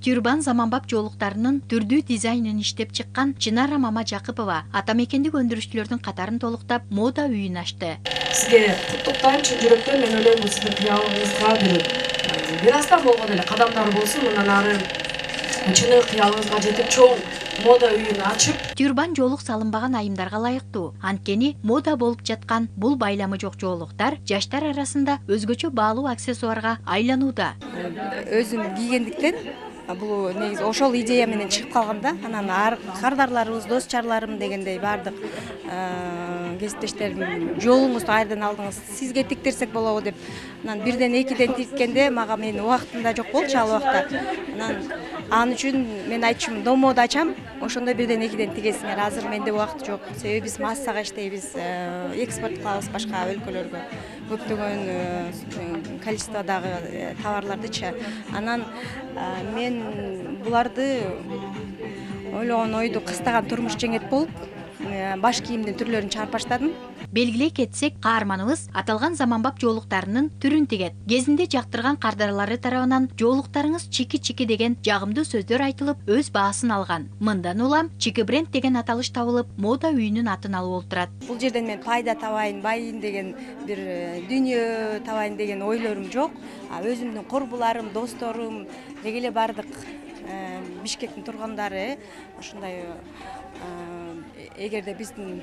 Тюрбан заманбап жолуктарынын түрдүү дизайнын иштеп чыккан Чынара Мама Жакыпова атамекендик өндүрүшчүлөрдүн катарын толуктап мода үйүн ачты. Сизге куттуктайм, чын жүрөктөн. Мен ойлойм, бул сиздин кыялыңызга бир аздан болгон эле кадамдар болсун, мындан ары чыныгы кыялыңызга жетип чоң мода үйүн ачып. Тюрбан жолук салынбаган айымдарга ылайыктуу. Анткени мода болуп жаткан бул байламы жок жолуктар жаштар арасында өзгөчө баалуу аксессуарга айланууда. Өзүм кийгендиктен бул негизи ошол идея менен чыгып калганда, анан кардарларыбыз, дос чарларым дегендей бардык кесиптештерим жолуңузду кайрадан алдыңыз, сизге тиктирсек болобу деп. Анан бирден экиден тиккенде мага менин убактымда жок болчу ал убакта. Анан ал үчүн мен айтчумун, домода ачам, ошондо бирден экиден тигесиңер. Азыр менде убакыт жок. Себеби биз массага иштейбиз, экспорт кылабыз башка өлкөлөргө. Көптөгөн количестводагы товарлардычы. Анан мен буларды ойлогон ойду кыстаган турмуш жеңет болуп, баш кийимдин түрлөрүн чыгарып баштадым. Белгилей кетсек, каарманыбыз аталган заманбап жолуктарынын түрүн тигет. Кезинде жактырган кардарлары тарабынан жолуктарыңыз чики-чики деген жагымдуу сөздөр айтылып, өз баасын алган. Мындан улам Чики бренд деген аталыш табылып, мода үйүнүн атын алып отурат. Бул жерден мен пайда табайын, байыйын деген бир дүйнө табайын деген ойлорум жок. Өзүмдүн курбуларым, досторум, деги эле бардык Бишкектин тургундары ушундай эгерде биздин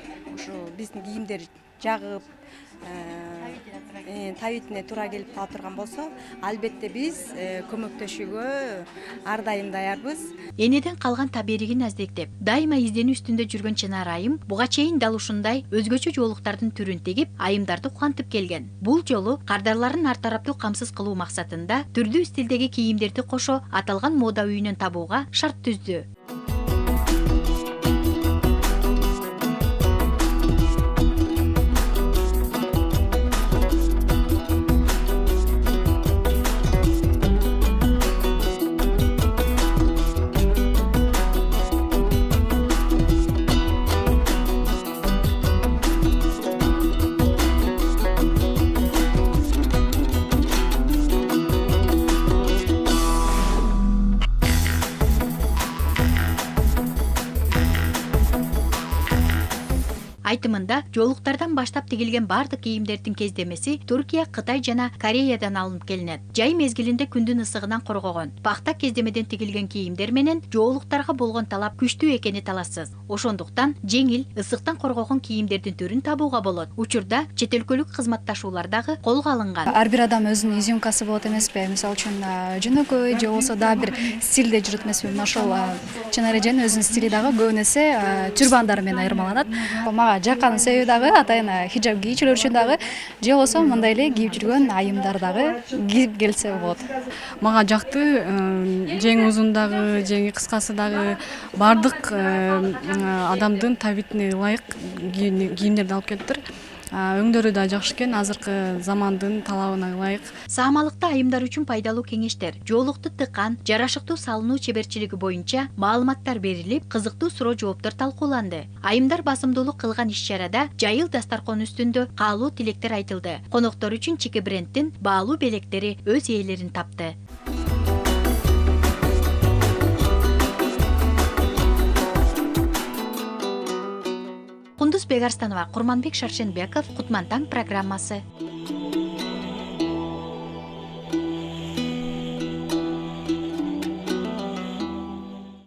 кийимдер жагып, табитине туура келип кала турган болсо, албетте биз көмөктөшүүгө ар дайым даярбыз. Энеден калган таберигин аздектеп, дайыма изденүү үстүндө жүргөн Чынар айым буга чейин дал ушундай өзгөчө жолуктардын түрүн тигип, айымдарды кубантып келген. Бул жолу кардарларын ар тараптуу камсыз кылуу максатында түрдүү стилдеги кийимдерди кошо аталган мода үйүнөн табууга шарт түздү. Айтымында жолуктардан баштап тигилген бардык кийимдердин кездемеси Түркия, Кытай жана Кореядан алынып келинет. Жай мезгилинде күндүн ысыгынан коргогон, пахта кездемеден тигилген кийимдер менен жоолуктарга болгон талап күчтүү экени талашсыз. Ошондуктан жеңил, ысыктан коргогон кийимдердин түрүн табууга болот. Учурда чет өлкөлүк кызматташуулар дагы колго алынган. Ар бир адам өзүнүн изюмкасы болот эмеспи? Мисалы үчүн жөнөкөй же болбосо дагы бир стилде жүрөт эмеспи? Ошол Чынар эженин өзүнүн стили дагы көбүн эсе тюрбандар менен айырмаланат. Мага жаккан себеби дагы атайын хиджаб кийүүчүлөр үчүн дагы же болбосо мындай эле кийип жүргөн айымдар дагы кийип келсе болот. Мага жакты, жеңи узун дагы, жеңи кыскасы дагы бардык адамдын табитине ылайык кийимдерди алып келиптир. Өңдөрү да жакшы экен, азыркы замандын талабына ылайык. Саамалыкта айымдар үчүн пайдалуу кеңештер, жоолукту тыккан, жарашыктуу салынуу чеберчилиги боюнча маалыматтар берилип, кызыктуу суроо жооптор талкууланды. Айымдар басымдуулук кылган иш-чарада жайыл дастаркон үстүндө каалуу тилектер айтылды. Коноктор үчүн Чики брендтин баалуу белектери өз ээлерин тапты. Кундуз Бегарстанова, Курманбек Шаршенбеков, Кутмантан программасы.